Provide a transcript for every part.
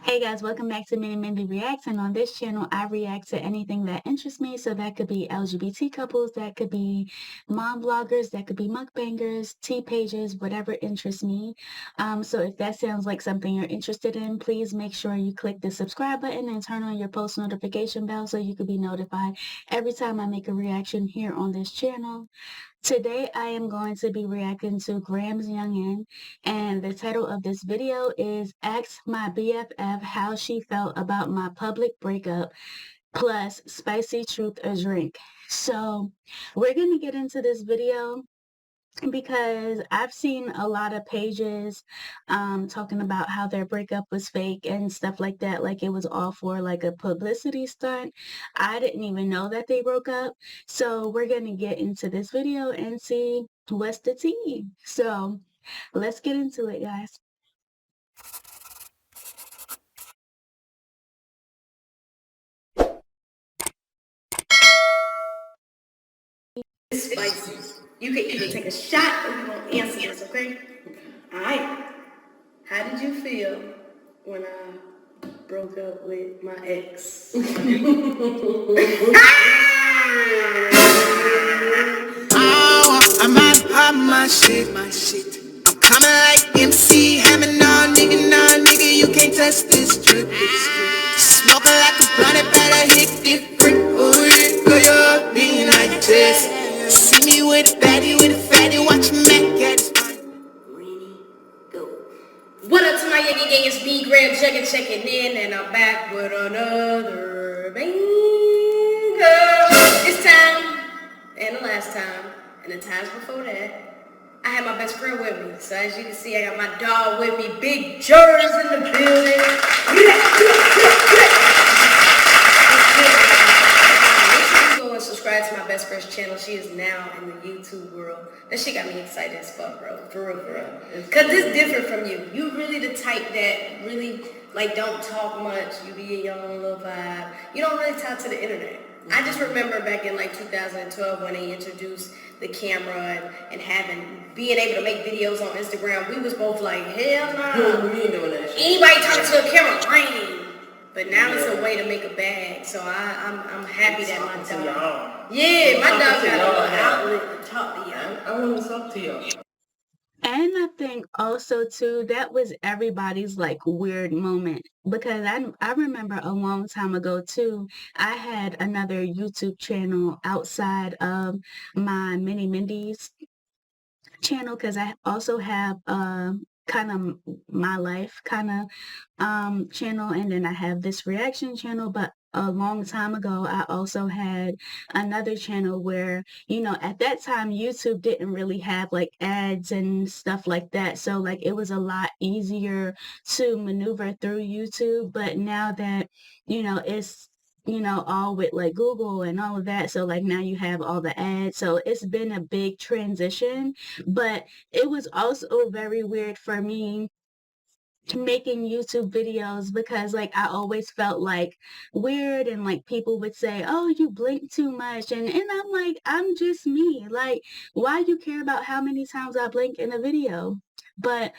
Hey guys, welcome back to MinnieMindyReacts, and on this channel I react to anything that interests me. So that could be LGBT couples, that could be mom bloggers, that could be mukbangers, tea pages, whatever interests me. So if that sounds like something you're interested in, please make sure you click the subscribe button and turn on your post notification bell so you could be notified every time I make a reaction here on this channel. Today I am going to be reacting to Gramz Yungin, and the title of this video is Ask My BFF How She Felt About My Public Breakup plus Spicy Truth or Drink. So we're going to get into this video because I've seen a lot of pages talking about how their breakup was fake and stuff like that, like it was all for like a publicity stunt. I didn't even know that they broke up. So we're going to get into this video and see what's the tea. So let's get into it, guys. It's spicy. You can either take a shot or you gonna answer this, okay? Alright. How did you feel when I broke up with my ex? Oh, I'm out of my shit. I'm coming like MC, having all nigga, you can't touch this drip. Smoking like a blunt, better hit different. Oh, yeah, girl, you're being like this. See me with a baddie, with a fatty, watch me make it. What up to my Yegi gang? It's B Gramz Yungin checking in, and I'm back with another banger. This time, and the last time, and the times before that, I had my best friend with me. So as you can see, I got my dog with me, Big Jers in the building. Subscribe to my best friend's channel. She is now in the YouTube world. That shit got me excited as fuck, bro. For real. Cause this different from you. You really the type that really like don't talk much. You be in your own little vibe. You don't really talk to the internet. I just remember back in like 2012 when they introduced the camera and being able to make videos on Instagram. We was both like, hell no. We ain't doing that shit. Anybody talking to a camera, lame. But now it's a way to make a bag, so I'm happy that my dog. Yeah, my dog got a little outlet to talk to y'all. I want to talk to y'all. And I think also too, that was everybody's like weird moment, because I remember a long time ago too, I had another YouTube channel outside of my Mini Mindy's channel, because I also have kind of my life kind of channel, and then I have this reaction channel. But a long time ago I also had another channel where, you know, at that time YouTube didn't really have like ads and stuff like that, so like it was a lot easier to maneuver through YouTube. But now that, you know, it's, you know, all with like Google and all of that, so like now you have all the ads, so it's been a big transition. But it was also very weird for me making YouTube videos, because like I always felt like weird, and like people would say, oh, you blink too much, and I'm like, I'm just me. Like, why you care about how many times I blink in a video? But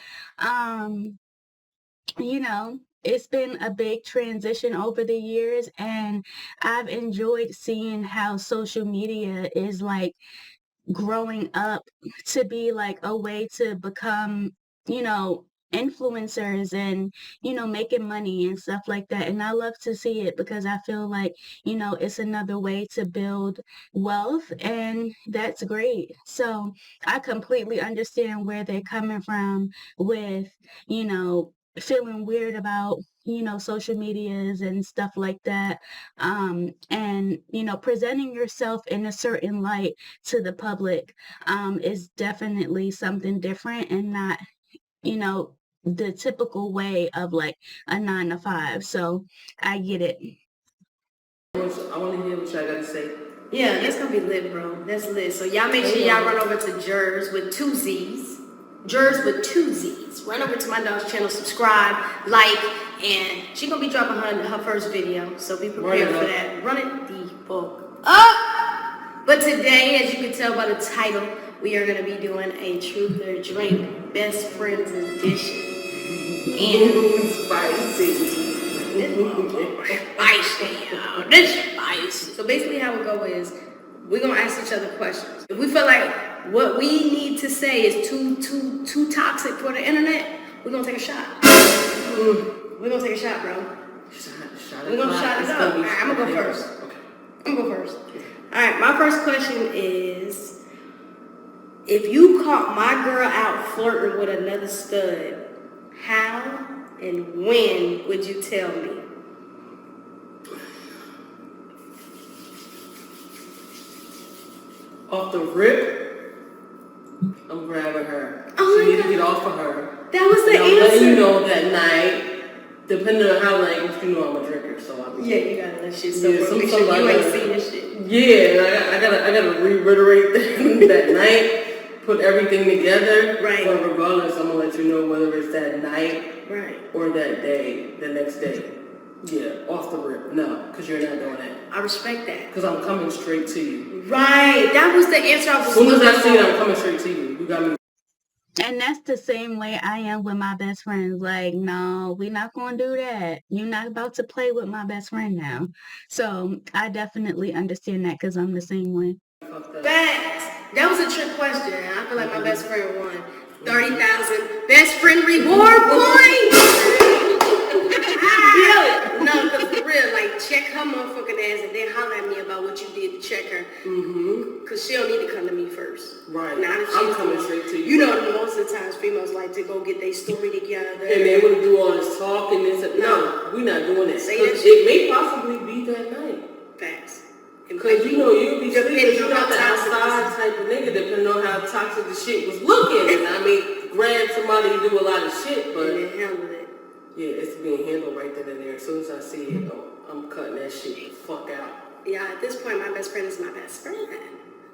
you know, it's been a big transition over the years, and I've enjoyed seeing how social media is like growing up to be like a way to become, you know, influencers and, you know, making money and stuff like that. And I love to see it, because I feel like, you know, it's another way to build wealth, and that's great. So I completely understand where they're coming from with, you know, feeling weird about, you know, social medias and stuff like that, and, you know, presenting yourself in a certain light to the public is definitely something different, and not, you know, the typical way of like a 9 to 5. So I get it. I want to hear what y'all got to say. Yeah, that's gonna be lit, bro. That's lit. So y'all make sure y'all run over to Jers with 2 Z's. Jers with 2 Z's. Run over to my dog's channel, subscribe, like, and she gonna be dropping her first video. So be prepared for that. Run it the fuck up. But today, as you can tell by the title, we are gonna be doing a Truth or Drink Best Friends edition. And spicy. this bias. So basically how it go is, we're gonna ask each other questions. If we feel like what we need to say is too toxic for the internet, we're gonna take a shot. We're gonna take a shot, bro. We're gonna shot it up. Alright, I'm gonna go first. Okay. I'm gonna go first. Alright, my first question is, if you caught my girl out flirting with another stud, how and when would you tell me? Off the rip, I'm grabbing her. Oh She my need to God. get off of her. That was the And I'm letting you answer. know that night, depending on how late, you know I'm a drinker, so I mean. Yeah, you gotta let shit Yeah, so make sure sometimes you I ain't gotta- seen this shit. Yeah, I gotta reiterate that night, put everything together. Right. But regardless, I'm gonna let you know whether it's that night Right. or that day, the next day. Yeah, off the rip. No, because you're not doing that. I respect that. Because I'm coming straight to you. Right. That was the answer I was As soon as I looking see it, for. I'm coming straight to you. You got me. And that's the same way I am with my best friends. Like, no, we're not going to do that. You're not about to play with my best friend now. So I definitely understand that because I'm the same way. Fuck that. Facts. That was a trick question. I feel like my best friend won 30,000 best friend reward points. No, because for real, like, check her motherfucking ass and then holler at me about what you did to check her. Because she don't need to come to me first. Right. Now that I'm she's coming gone. straight to you. You know, most of the times females like to go get their story together. And they want to do all this talking and this. No, we're not doing that. Say that Because shit. it may possibly be that night. Facts. Because you know, you'll be sleeping, Depending you're on not the how toxic outside type of nigga, depending on how toxic the shit was looking. And I mean, grab somebody and do a lot of shit, And but then handle it. yeah, it's being handled right then and there. As soon as I see it, I'm cutting that shit the fuck out. Yeah, at this point, my best friend is my best friend.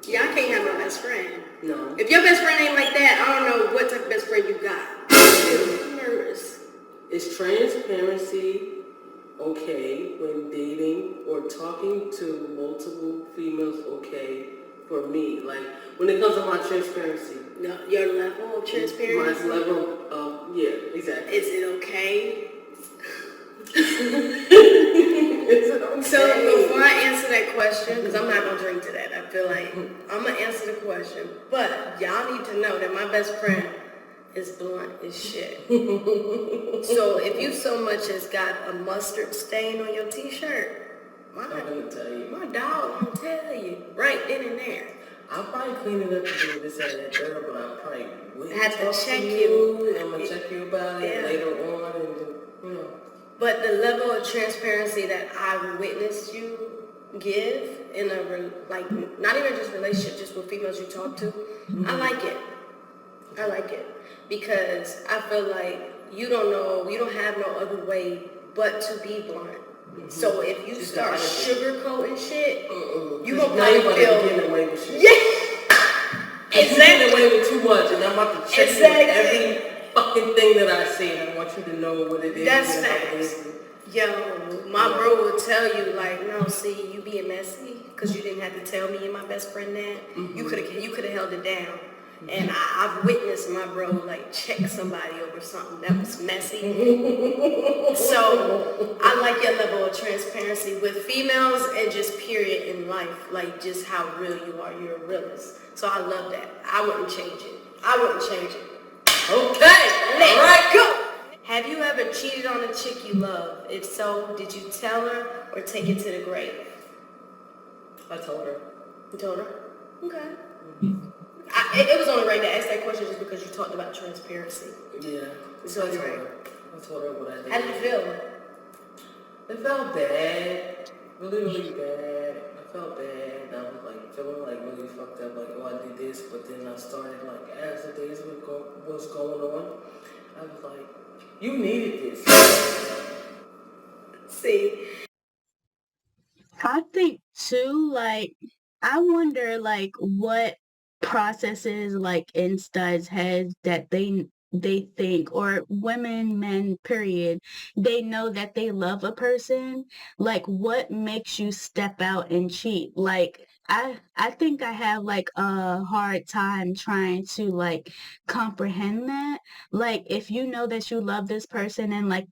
Yeah, I can't have my best friend. No. If your best friend ain't like that, I don't know what type of best friend you got. I'm nervous. Is transparency okay when dating or talking to multiple females okay for me? Like, when it comes to my transparency. No, your level of transparency. My level of, yeah, exactly. Is it okay? Is it okay? So before I answer that question, because I'm not gonna drink to that, I feel like I'm gonna answer the question. But y'all need to know that my best friend is blunt as shit. So if you so much as got a mustard stain on your t-shirt, I'm gonna tell you. my dog won't tell you right then and there. I'll probably clean it up and do this and that there, but I'll probably wait Have to talk check to you. I'm gonna check you about it Yeah. later on, and you know. But the level of transparency that I've witnessed you give in a like not even just relationship, just with females you talk to, I like it. I like it because I feel like you don't have no other way but to be blunt. So if you start sugarcoating shit, you gonna probably feel getting away with shit. yeah. You're getting away with too much, and I'm about to check you Exactly. every fucking thing that I say, and I want you to know what it is. That's and how it facts. is. Yo, my bro will tell you like, no, see, you being messy because you didn't have to tell me and my best friend that. You could have held it down. And I've witnessed my bro like check somebody over something that was messy. So I like your level of transparency with females and just period in life, like just how real you are. You're a realist. So I love that. I wouldn't change it. Okay, Let's all right. go. Have you ever cheated on a chick you love? If so, did you tell her or take it to the grave? I told her. You told her? Okay. It was only right to ask that question just because you talked about transparency. Yeah. So I told right. her. I told her what I did. How did you feel? It felt bad. Really bad. I felt bad. I was like feeling like really fucked up. Like, oh, I did this, but then I started like as the days was going on, I was like, you needed this. See, I think too, like, I wonder, like, what processes, like, in studs' heads that they think, or women, men, period, they know that they love a person. Like, what makes you step out and cheat? Like, I think I have like a hard time trying to like comprehend that. Like, if you know that you love this person and like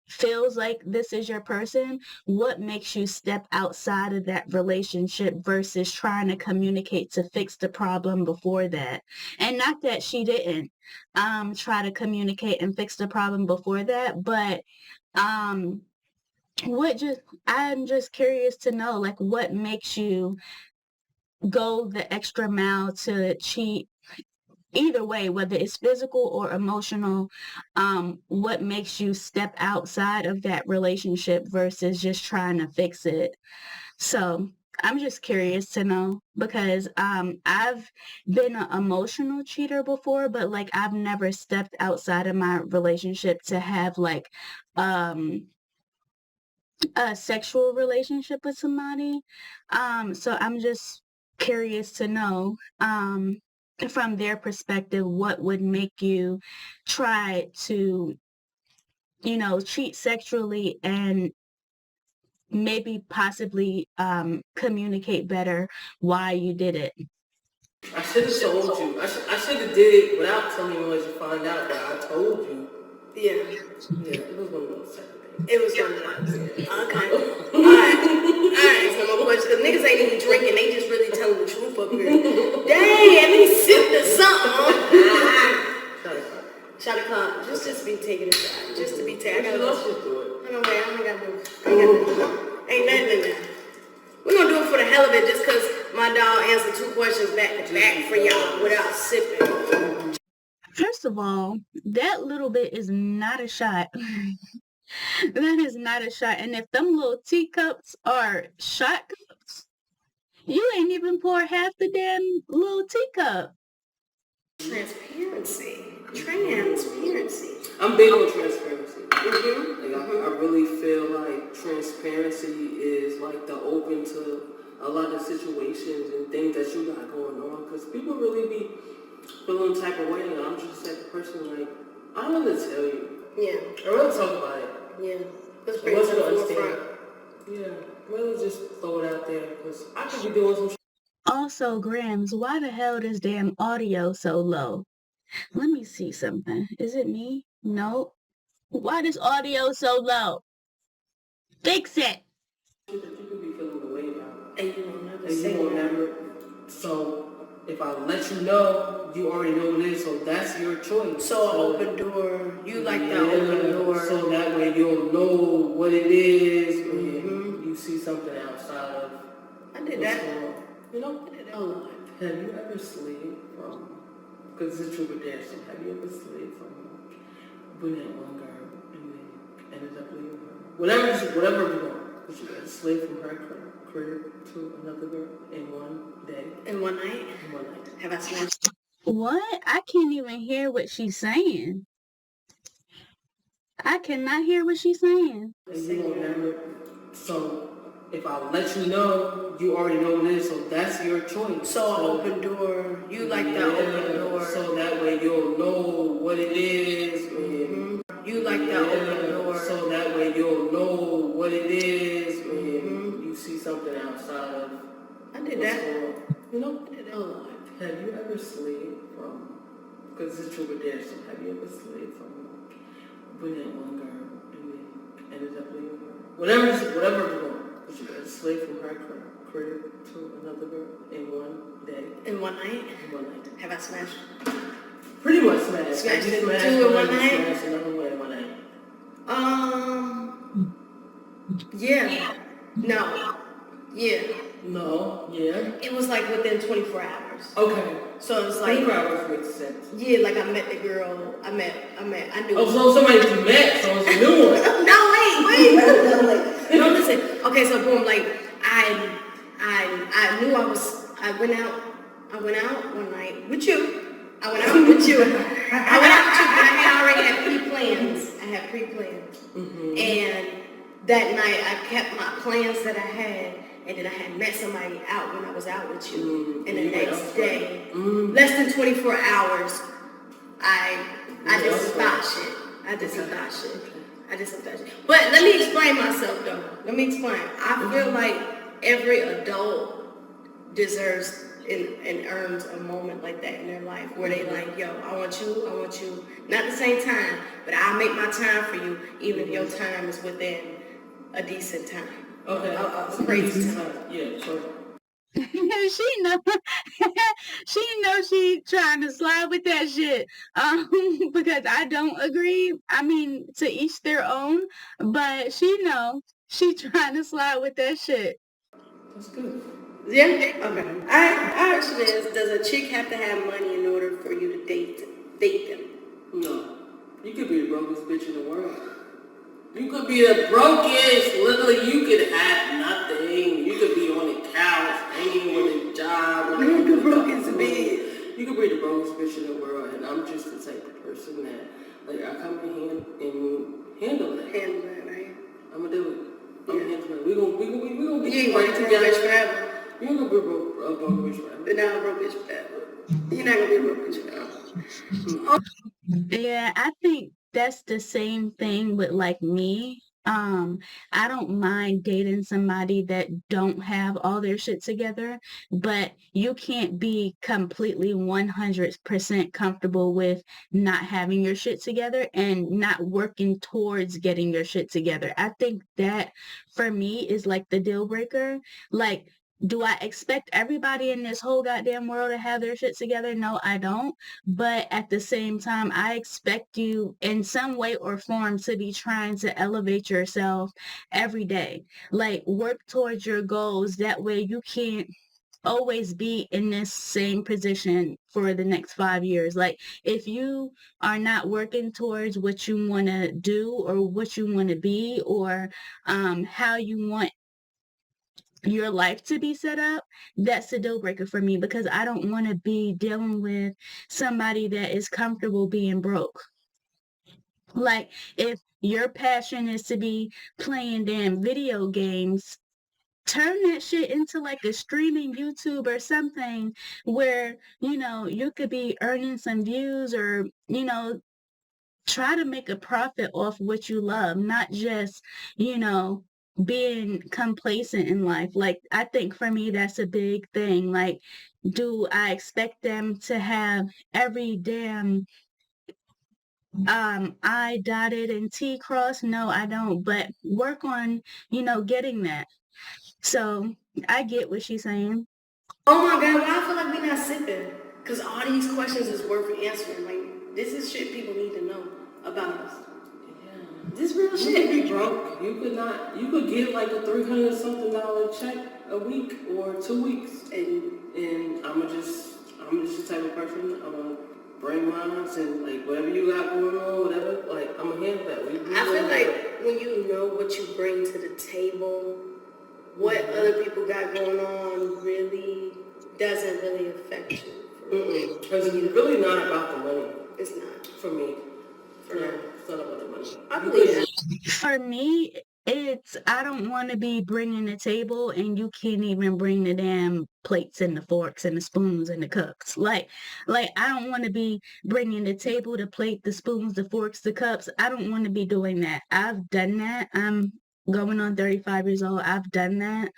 feels like this is your person, what makes you step outside of that relationship versus trying to communicate to fix the problem before that? And not that she didn't try to communicate and fix the problem before that, but um what just I'm just curious to know, like, what makes you go the extra mile to cheat, either way, whether it's physical or emotional, what makes you step outside of that relationship versus just trying to fix it? So I'm just curious to know because I've been an emotional cheater before, but like I've never stepped outside of my relationship to have like um a sexual relationship with somebody. So I'm just curious to know, from their perspective, what would make you try to, cheat sexually and maybe possibly communicate better why you did it. I should have told you. I should have did it without telling you unless you find out, but I told you. Yeah. Yeah, it was one of those type of things. It was one of those. Okay. Alright, so my question, because niggas ain't even drinking, they just really telling the truth up here. Dang, at least sip or something. Shot o'clock. Just be taking a shot. Just to be taking. I don't know, man. I don't got no. Ain't nothing in there. We're gonna do it for the hell of it just because my dog answered 2 questions back to back for y'all without sipping. First of all, that little bit is not a shot. That is not a shot. And if them little teacups are shot cups, you ain't even pour half the damn little teacup. Transparency. I'm big on transparency. Like I really feel like transparency is like the open to a lot of situations and things that you got going on. Because people really be feeling type of way. And I'm just the type of person like, I don't want to tell you. Yeah. I want to talk about it. Yeah. Let's bring it to the forefront. Yeah. Really just throw it out there because I could be doing some shit. Also, Gramz, why the hell is damn audio so low? Let me see something. Is it me? No. Why is audio so low? Fix it. That you could be feeling the way about. And you won't never And say you won't that. never. So if I let you know, you already know what it is. So that's your choice. So an open door. You like that open door. So that way you'll know what it is when you see something outside of. I did that. You know? I did that a lot. Have you ever slid from? Because it's a true redemption. Have you ever slid from being that one girl and then ended up leaving her? Whatever you want. But you got to slid from her crib to another girl in one day. In one night? In one night. Have I smashed? What? I can't even hear what she's saying. I cannot hear what she's saying. And you won't never. So if I let you know, you already know what it is. So that's your choice. So an open door. You like that open door. So that way you'll know what it is when you like that open door. So that way you'll know what it is when you see something outside of. I did that. You know? I did that a lot. Have you ever slid from? Because it's true redemption. Have you ever slid from being that one girl and then ended up leaving her? Whatever you want. But you got to slid from her crib to another girl in one day. In one night? In one night. Have I smashed? Pretty much smashed. Smashed You it smashed two in one you night? smashed another one in one night. Yeah. No. Yeah. No. Yeah. It was like within 24 hours. Okay. So it's like 24 hours makes sense. yeah, like I met the girl. I knew. Oh, so somebody you met, so it's a new one. No, wait. No, listen. Okay, so boom, like I knew I went out one night with you. I went out with you, but I had already had pre-plans. And that night I kept my plans that I had, and then I had met somebody out when I was out with you. And the next day, less than 24 hours, I did some thought shit. I did some thought shit. But let me explain myself though. I feel like every adult deserves and earns a moment like that in their life where they like, yo, I want you, not the same time, but I'll make my time for you, even if your time is within a decent time. Okay. A crazy time. Yeah, sure. she know she trying to slide with that shit. Because I don't agree. I mean, to each their own, but she trying to slide with that shit. That's good. Yeah? Okay. Our question is, does a chick have to have money in order for you to date them? No. You could be the brokest bitch in the world. You could be the brokest. Literally, you could have nothing. You could be on the couch, hanging with a job. You the brokest bitch. You could be the brokest bitch in the world, and I'm just the type of person that, like, I come in and handle that. Handle that, right? I'm gonna do it. I'm gonna handle it. We gonna get You ain't right gonna be a broke together. bitch forever. You ain't gonna be a broke bitch forever. But not a broke bitch forever. You're not gonna be a broke bitch forever. Yeah, I think that's the same thing with like me. I don't mind dating somebody that don't have all their shit together, but you can't be completely 100% comfortable with not having your shit together and not working towards getting your shit together. I think that for me is like the deal breaker. Like, do I expect everybody in this whole goddamn world to have their shit together? No, I don't. But at the same time, I expect you in some way or form to be trying to elevate yourself every day. Like, work towards your goals. That way you can't always be in this same position for the next 5 years. Like, if you are not working towards what you want to do or what you want to be, or how you want your life to be set up, that's a deal breaker for me, because I don't want to be dealing with somebody that is comfortable being broke. Like, if your passion is to be playing damn video games, turn that shit into like a streaming YouTube or something where, you could be earning some views, or, try to make a profit off what you love, not just, being complacent in life. Like, I think for me, that's a big thing. Like, do I expect them to have every damn I dotted and T crossed? No, I don't. But work on, getting that. So I get what she's saying. Oh my God, why I feel like we're not sipping? Because all these questions is worth answering. Like, this is shit people need to know about us. Yeah. This real You shit. could be broke. You could get like a $300 something check a week or 2 weeks, and I'm just the type of person. I'm gonna bring mine, and like whatever you got going on, whatever, like I'm gonna handle that. I feel like when you know what you bring to the table, what other people got going on really doesn't really affect you. Because it's really not about the money. It's not. For me. For now. It's not about the money. I believe that. For me, I don't want to be bringing the table and you can't even bring the damn plates and the forks and the spoons and the cups. Like I don't want to be bringing the table, the plate, the spoons, the forks, the cups. I don't want to be doing that. I've done that. I'm going on 35 years old. I've done that.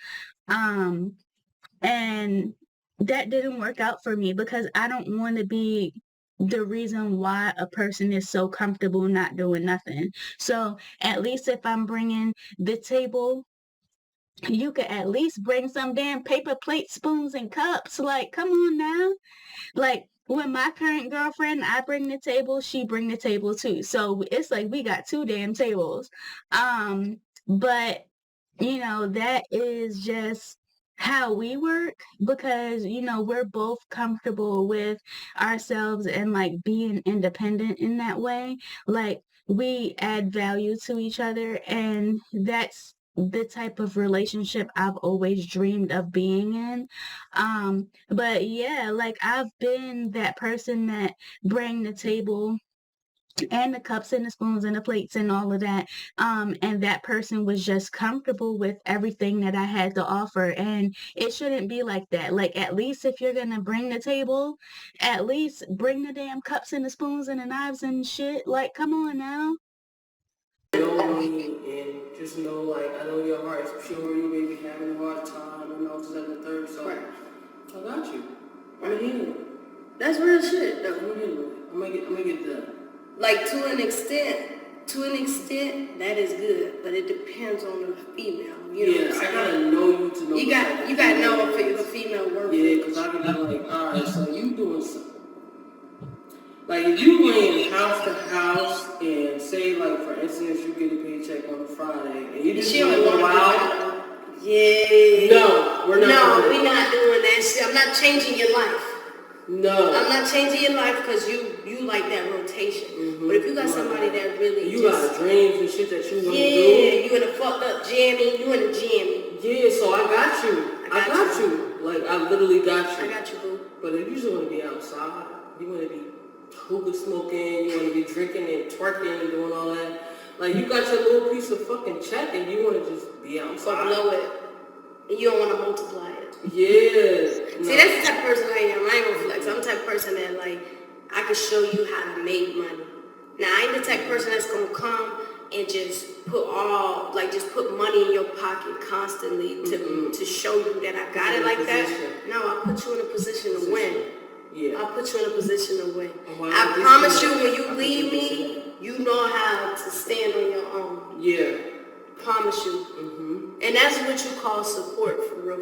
And that didn't work out for me, because I don't want to be the reason why a person is so comfortable not doing nothing. So at least if I'm bringing the table, you could at least bring some damn paper plates, spoons, and cups. Like, come on now. Like, with my current girlfriend, I bring the table, she bring the table too. So it's like we got two damn tables. But that is just how we work, because we're both comfortable with ourselves and like being independent in that way. Like, we add value to each other, and that's the type of relationship I've always dreamed of being in. But yeah, like, I've been that person that bring the table and the cups and the spoons and the plates and all of that. And that person was just comfortable with everything that I had to offer. And it shouldn't be like that. Like, at least if you're gonna bring the table, at least bring the damn cups and the spoons and the knives and shit. Like, come on now. Know me and just know, like, I know your heart is pure. You may be having a hard time and all this and the third. So I got you. I'm gonna handle it. That's real shit, though. I'm gonna handle it. I'm gonna get it done. Like to an extent, that is good, but it depends on the female. You know what I'm I saying? gotta know you to know. You gotta know if a female works. Yeah, because I can be like, all right, so you doing something. Like if you laying house to house and say like for instance you get a paycheck on a Friday and you just want to go out. Yeah. No, we're not. No, we're not doing that shit. I'm not changing your life. No. I'm not changing your life because you like that rotation. But if you got somebody that really you got dreams and shit that you want to do. Yeah, you in a fucked up jammy, you in a jammy. Yeah, so I got you. I got you. Like I literally got you. I got you, boo. But if you just want to be outside, you want to be hookah smoking, you want to be drinking and twerking and doing all that. Like you got your little piece of fucking check and you want to just be outside. Blow it. And you don't want to multiply it. Yeah. See, that's the type of person I am. I ain't gonna flex. I'm the type of person that like I can show you how to make money. Now I ain't the type of person that's gonna come and just put money in your pocket constantly to show you that I got it like that. No, I'll put you in a position to win. Yeah. I'll put you in a position to win. I promise you, when you leave me, you know how to stand on your own. Yeah. Promise you. And that's what you call support, for real.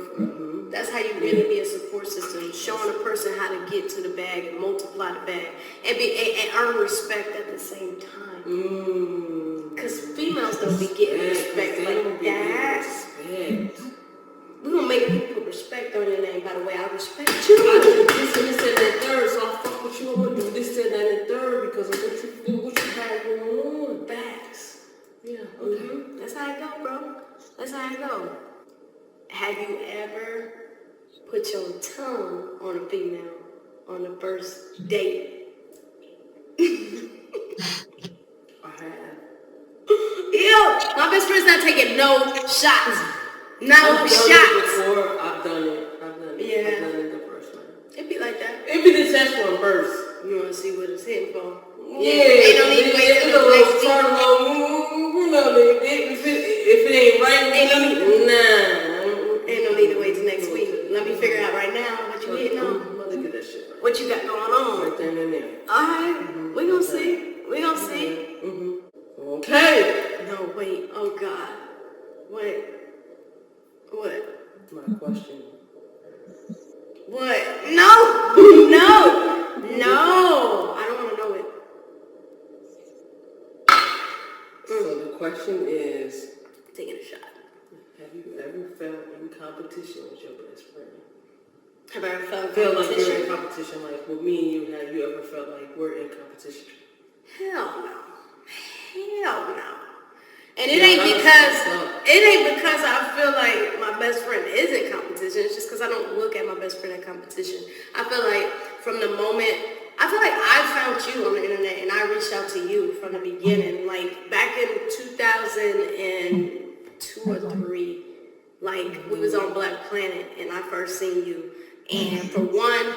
That's how you really be a support system, showing a person how to get to the bag and multiply the bag and earn respect at the same time. Because females don't be getting respect like that. We gonna make people put respect on your name. By the way, I respect you. I do this and that third, so I fuck with you. I'm gonna do this and that and third because of what you have going on. Facts. Yeah. Okay. That's how it go, bro. That's how it go. Have you ever put your tongue on a female on the first date? I have. Ew! My best friend's not taking no shots. No I've shots. done it before. I've done it. Yeah. I've done it the first time. It be like that. It be the test one first. You wanna see what it's hitting for? Yeah. Ain't no need to wait till the next week. If it ain't right, ain't no need. Nah. Ain't no need to wait till next week. Let me figure out right now what you hitting on. I'm about to get that shit right. What you got going on? Right there and there. Alright, we gonna see. We gonna see. Okay. No, wait. Oh God. What? My question. What? No! No! I don't want to know it. So the question is, Taking a shot. have you ever felt in competition with your best friend? Have I ever felt Feel like you're in competition? competition, like with me and you, have you ever felt like we're in competition? Hell no. And it ain't because I feel like my best friend is in competition. It's just because I don't look at my best friend in competition. I feel like from the moment, I feel like I found you on the internet and I reached out to you from the beginning. Like back in 2002 or 3, like we was on Black Planet and I first seen you. And for one,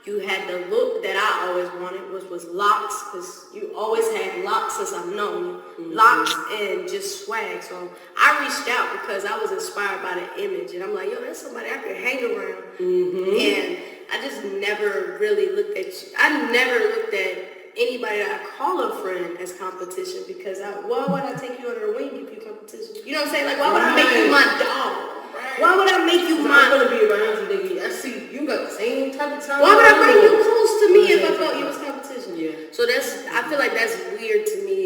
you had the look that I always wanted, which was locks, because you always had locks since I've known you. Locks and just swag. So I reached out because I was inspired by the image. And I'm like, yo, that's somebody I could hang around. And I just never really looked at you. I never looked at anybody that I call a friend as competition because why would I take you under a wing if you competition? You know what I'm saying? Like, why would I make you my dog? Why would I make you my... I'm going to be around you, nigga. I see you got the same type of time. Why would I bring you close to me if I thought you was competition? Yeah. So I feel like that's weird to me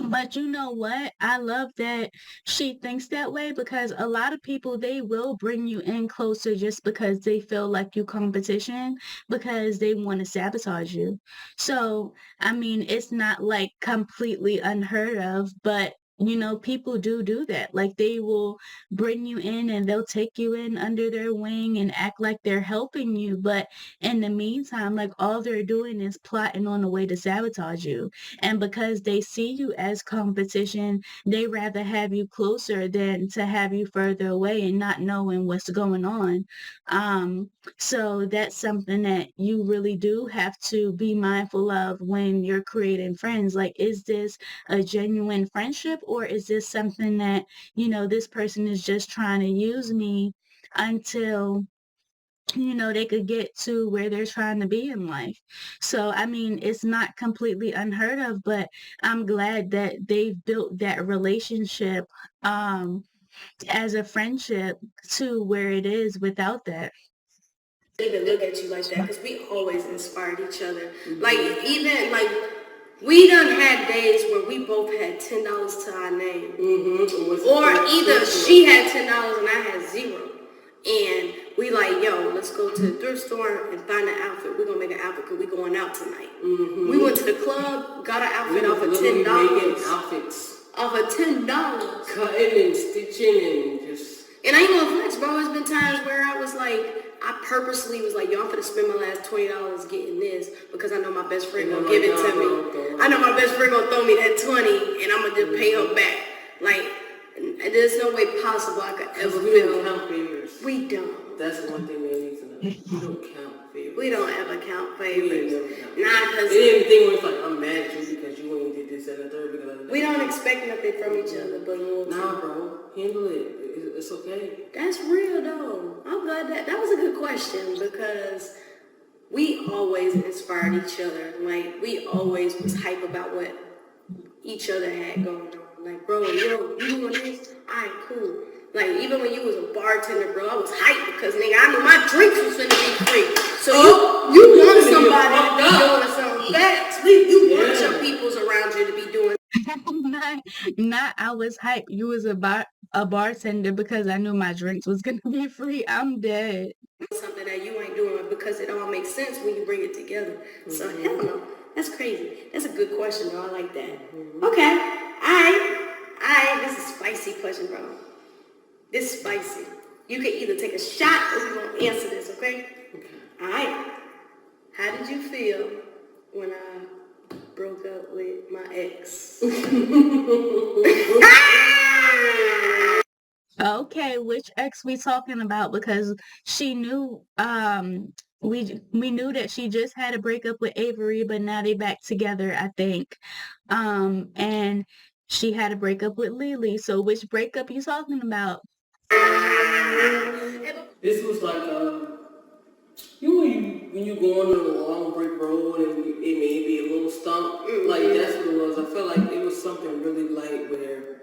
But you know what? I love that she thinks that way because a lot of people, they will bring you in closer just because they feel like you competition because they want to sabotage you. So, I mean, it's not like completely unheard of, but people do that. Like they will bring you in and they'll take you in under their wing and act like they're helping you. But in the meantime, like all they're doing is plotting on a way to sabotage you. And because they see you as competition, they rather have you closer than to have you further away and not knowing what's going on. So that's something that you really do have to be mindful of when you're creating friends. Like, is this a genuine friendship or is this something that, this person is just trying to use me until they could get to where they're trying to be in life. So, I mean, it's not completely unheard of, but I'm glad that they've built that relationship as a friendship to where it is without that. Even look at you like that because we always inspired each other. Like even like we done had days where we both had $10 to our name, or either she had $10 and I had zero, and we like, yo, let's go to the thrift store and find an outfit. We're gonna make an outfit because we going out tonight. We went to the club, got an outfit off of $10. Outfits. Off of $10. Cutting and stitching and just. And I ain't gonna flex, bro. It's been times where I was like, I purposely was like, yo, I'm finna spend my last $20 getting this because I know my best friend gonna give it to me. I know my best friend gonna throw me that 20 and I'm gonna just pay her back. Like, there's no way possible I could ever we feel. don't count favors. We don't. That's one thing we need to know. We don't count favors. We don't ever count favors. Nah, because anything where it's like, I'm mad at you because you ain't did this and the third. Because we don't expect nothing from each other but loyalty. Nah, bro. Handle it. It's okay. That's real, though. I'm glad that was a good question because we always inspired each other. Like, we always was hype about what each other had going on. Like, bro, yo, you doing this? All right, cool. Like, even when you was a bartender, bro, I was hyped because, nigga, I knew my drinks was finna be free. So you want somebody to be doing something facts. You want your peoples around you to be doing. Not I was hyped. You was a bartender because I knew my drinks was gonna be free. I'm dead. Something that you ain't doing because it all makes sense when you bring it together. So hell no. That's crazy. That's a good question, though. I like that. Okay. Alright. This is a spicy question, bro. This is spicy. You can either take a shot or you're gonna answer this, okay? Alright. How did you feel when I broke up with my ex? Okay, which ex we talking about? Because she knew we knew that she just had a breakup with Avery, but now they back together, I think. And she had a breakup with Lily. So which breakup you talking about? This was like when you go on a long brick road and it may be a little stump, like that's what it was. I felt like it was something really light where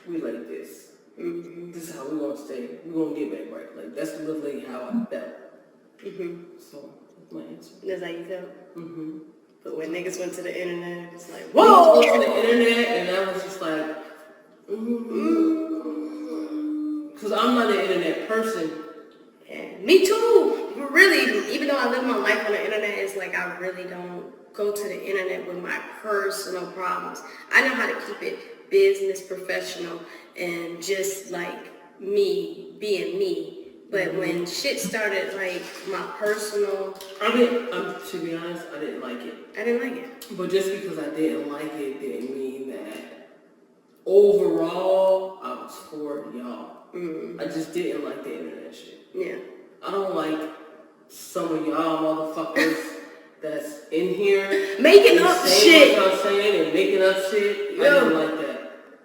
we like this. This is how we're gonna stay. We're gonna get back right. Like that's literally how I felt. So that's my answer. That's how you felt? But when niggas went to the internet, it was like, whoa! Went to the internet and I was just like, because I'm not an internet person. Yeah, me too. But really, even though I live my life on the internet, it's like I really don't go to the internet with my personal problems. I know how to keep it business, professional, and just like me being me. But when shit started, like my personal, to be honest, I didn't like it. I didn't like it. But just because I didn't like it didn't mean that overall I was for y'all. I just didn't like the internet shit. Yeah. I don't like some of y'all motherfuckers that's in here making up shit. What I'm saying and making up shit. I didn't like that.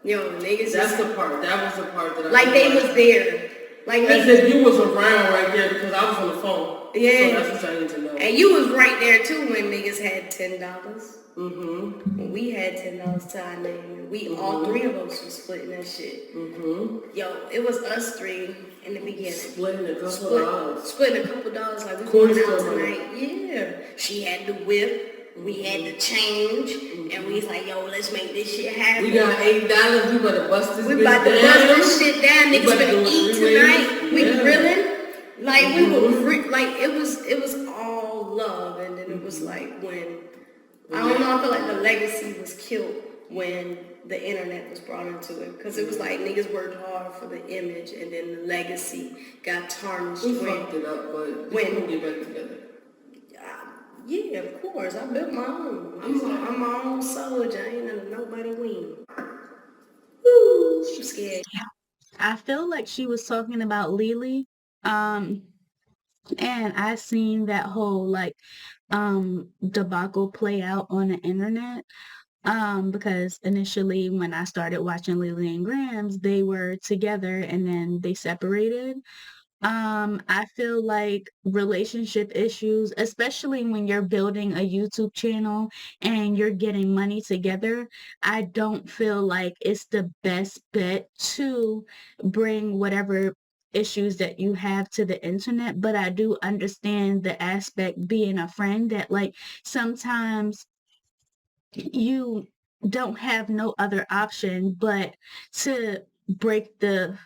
Yo, niggas. That's the part. That was the part that I like they was there. Like as if you was around right there because I was on the phone. Yeah. So that's what I need to know. And you was right there too when niggas had $10. When we had $10 to our name. We all three of us was splitting that shit. Yo, it was us three in the beginning. Splitting a couple dollars. Splitting a couple dollars like we going out tonight. Yeah. She had the whip. We had the change, and we was like, yo, let's make this shit happen. We got $8, we about to bust this We about to bust this shit down. Niggas finna eat tonight. We grilling. Like, we were, like, it was all love, and then it was like when, I don't know, I feel like the legacy was killed when the internet was brought into it, because it was like niggas worked hard for the image, and then the legacy got tarnished. We fucked it up, but we're gonna get back together. Yeah, of course. I built my own. I'm my own soldier. I ain't letting nobody win. Woo, I'm scared. I feel like she was talking about Lily. And I seen that whole like debacle play out on the internet. Because initially when I started watching Lily and Gramz, they were together and then they separated. I feel like relationship issues, especially when you're building a YouTube channel and you're getting money together, I don't feel like it's the best bet to bring whatever issues that you have to the internet. But I do understand the aspect being a friend that like sometimes you don't have no other option but to break the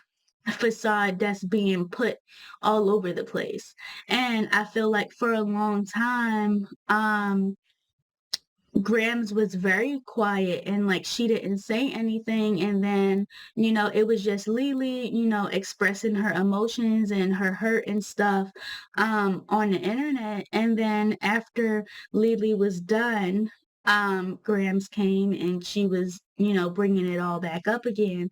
facade that's being put all over the place. And I feel like for a long time, Gramz was very quiet and like she didn't say anything. And then, it was just Lily, expressing her emotions and her hurt and stuff on the internet. And then after Lily was done, Gramz came and she was, bringing it all back up again.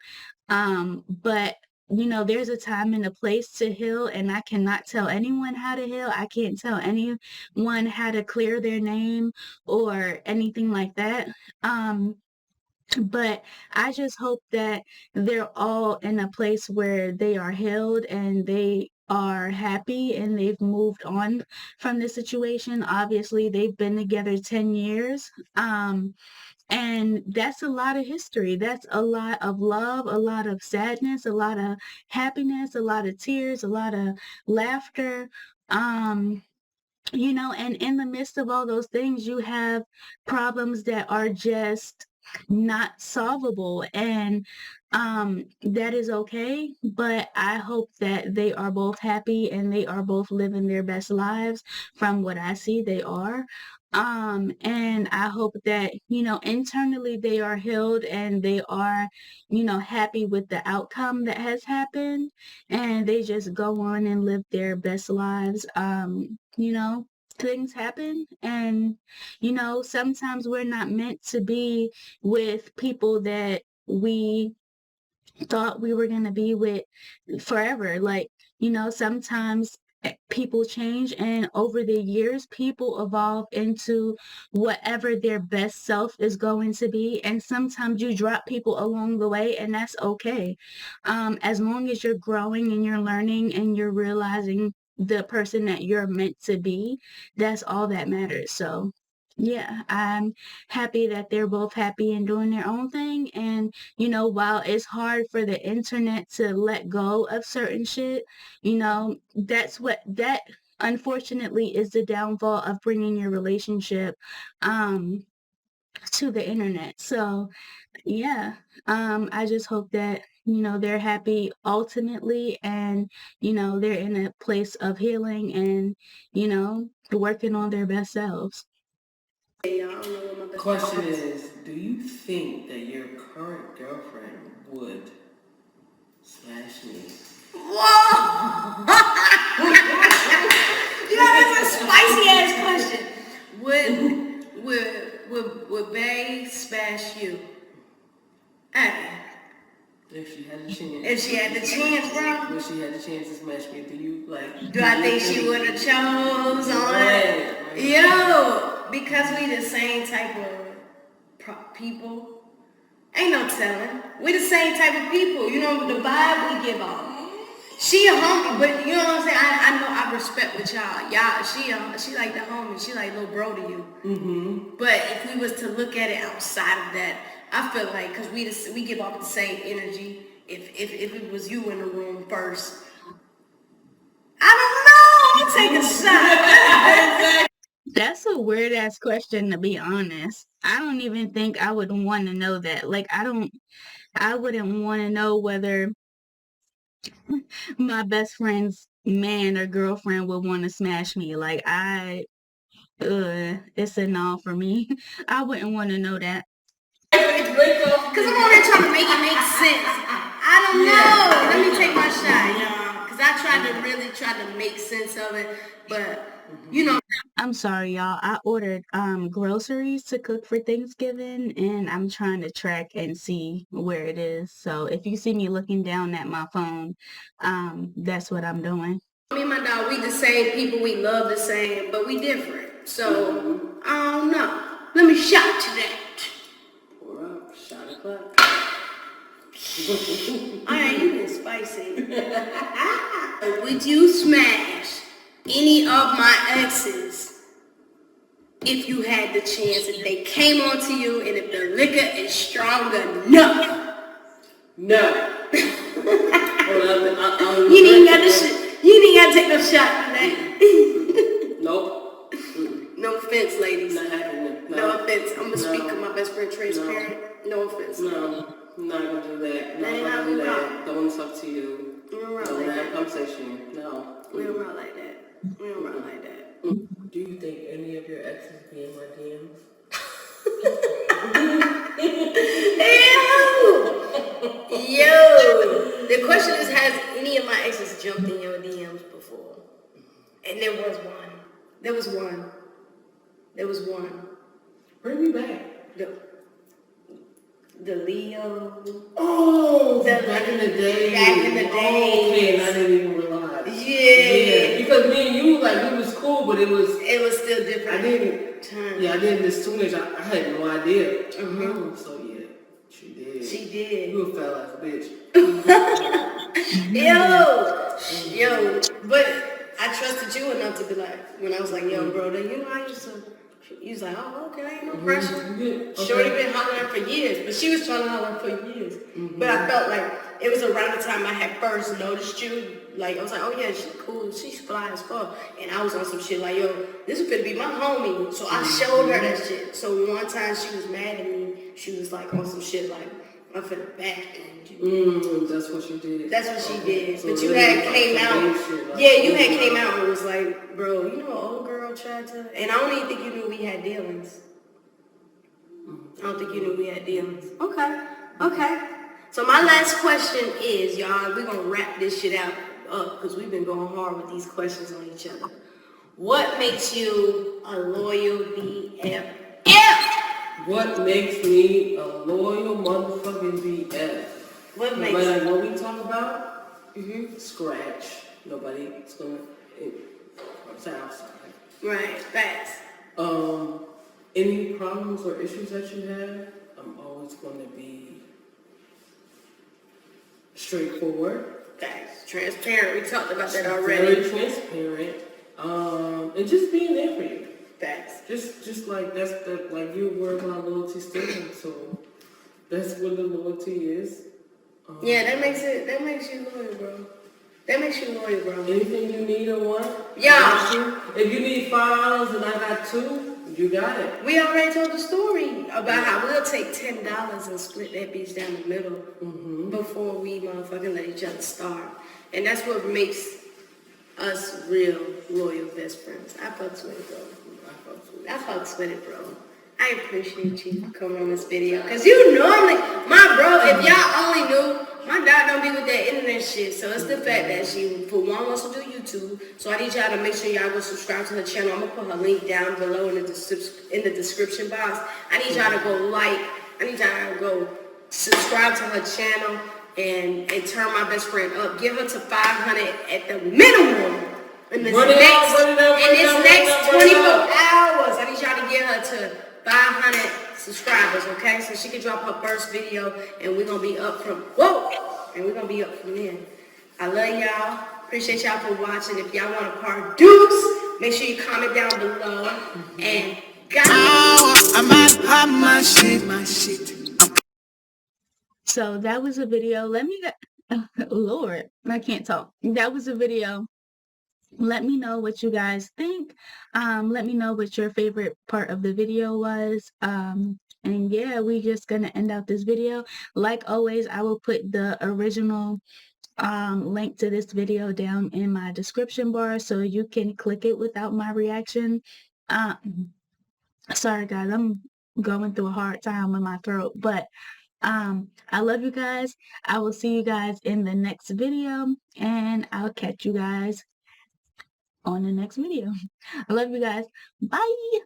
But there's a time and a place to heal, and I cannot tell anyone how to heal. I can't tell anyone how to clear their name or anything like that. But I just hope that they're all in a place where they are healed and they are happy and they've moved on from the situation. Obviously, they've been together 10 years. And that's a lot of history. That's a lot of love, a lot of sadness, a lot of happiness, a lot of tears, a lot of laughter. Um, and in the midst of all those things, you have problems that are just not solvable. And that is okay. But I hope that they are both happy and they are both living their best lives. From what I see, they are. And I hope that, internally they are healed and they are, happy with the outcome that has happened and they just go on and live their best lives. Things happen and, sometimes we're not meant to be with people that we thought we were going to be with forever. Like, sometimes people change and over the years people evolve into whatever their best self is going to be, and sometimes you drop people along the way and that's okay. As long as you're growing and you're learning and you're realizing the person that you're meant to be, that's all that matters. So yeah, I'm happy that they're both happy and doing their own thing. And, while it's hard for the internet to let go of certain shit, that unfortunately is the downfall of bringing your relationship um to the internet. So yeah, I just hope that, they're happy ultimately and, they're in a place of healing and, working on their best selves. Question is, do you think that your current girlfriend would smash me? Whoa! That's a spicy ass question. Would Bay smash you? Hey. If she had the chance. If she had the chance, bro. If she had the chance to smash me, do you like? Do I think she would have chose on it? Yo, because we the same type of people. Ain't no telling. We the same type of people. You know the vibe we give off. She a homie, but you know what I'm saying? I know I respect with y'all. She like the homie. She like little bro to you. Mm-hmm. But if we was to look at it outside of that, I feel like because we give off the same energy. If it was you in the room first, I don't know. Take a shot. That's a weird ass question, to be honest. I don't even think I would want to know that. Like, I wouldn't want to know whether my best friend's man or girlfriend would want to smash me. Like, it's a no for me. I wouldn't want to know that. Because I'm over here trying to make it make sense. I don't know. Let me take my shot, y'all. Because I tried to make sense of it. But, I'm sorry, y'all. I ordered groceries to cook for Thanksgiving, and I'm trying to track and see where it is. So if you see me looking down at my phone, that's what I'm doing. me and my dog, we the same people. We love the same, but we different. So, I don't know. Let me shout to that. Pour up, shot o'clock. Alright, you been spicy. Would you smash any of my exes if you had the chance, if they came onto you, and if the liquor is strong enough? No. You didn't got to take no shot for that. Nope. No offense, ladies. Not happening. No offense. I'm gonna speak of my best friend transparent. No offense. No. I'm not gonna do that. Not gonna do that. Don't want to talk to you. We don't roll Don't like have that. conversation. No. We don't roll like that. We don't roll like that. Do you think any of your exes be in my DMs? Yo! The question is, has any of my exes jumped in your DMs before? And there was one. There was one. Bring me back. The Leo. Oh, back in the day. Okay, and I didn't even realize. Yeah. Because me and you, like, we was cool, but it was still different. I didn't. This too much. I had no idea. Mm-hmm. So yeah, she did. She did. You a fat ass bitch. Yo, but I trusted you enough to be like, when I was like, yo, bro, then you know I used to. He was like, oh, okay, ain't no pressure. Okay. Shorty been hollering for years, but she was trying to holler for years. But I felt like it was around the time I had first noticed you. Like, I was like, oh yeah, she's cool, she's fly as fuck. And I was on some shit like, yo, this is gonna be my homie. So I showed her that shit. So one time she was mad at me. She was like on some shit like, I'm finna backhand you. That's what she did. That's what she did. So but you really had came out. You had came out and was like, bro, you know, old girl tried to. And I don't even think you knew we had dealings. I don't think you knew we had dealings. Okay. So my last question is, y'all, we're gonna wrap this shit out up because we've been going hard with these questions on each other. What makes you a loyal BF? What makes me a loyal motherfucking BF? What no makes matter what we talk about, scratch. Nobody's gonna say outside. Right, facts. Any problems or issues that you have, I'm always gonna be straightforward. Facts. Transparent. We talked about that already. Very transparent. And just being there for you. Facts. Just like that's the like you were my loyalty statement, so that's what the loyalty is. That makes you loyal, bro. Anything you need or want? Yeah. If you need $5 and I got $2, you got it. We already told the story about how we'll take $10 and split that bitch down the middle before we motherfucking let each other starve. And that's what makes us real loyal best friends. I fucks with it, bro. I fucks with it, bro. I appreciate you for coming on this video. Cause you normally, my bro, if y'all only knew, my dad don't be with that internet shit. So it's the fact that she, for one, wants to do YouTube. So I need y'all to make sure y'all go subscribe to her channel. I'm gonna put her link down below in the description box. I need y'all to go subscribe to her channel and turn my best friend up. Get her to 500 at the minimum. In this next 24 hours, I need y'all to get her to 500 subscribers, okay? So she can drop her first video, and we're gonna be up from there. I love y'all. Appreciate y'all for watching. If y'all want to part dukes, make sure you comment down below. And I'm out my shit. So that was a video. Lord, I can't talk. That was a video. Let me know what you guys think. Let me know what your favorite part of the video was. And yeah, we just gonna end out this video. Like always, I will put the original link to this video down in my description bar so you can click it without my reaction. Sorry guys, I'm going through a hard time with my throat, but I love you guys. I will see you guys in the next video, and I'll catch you guys on the next video. I love you guys. Bye.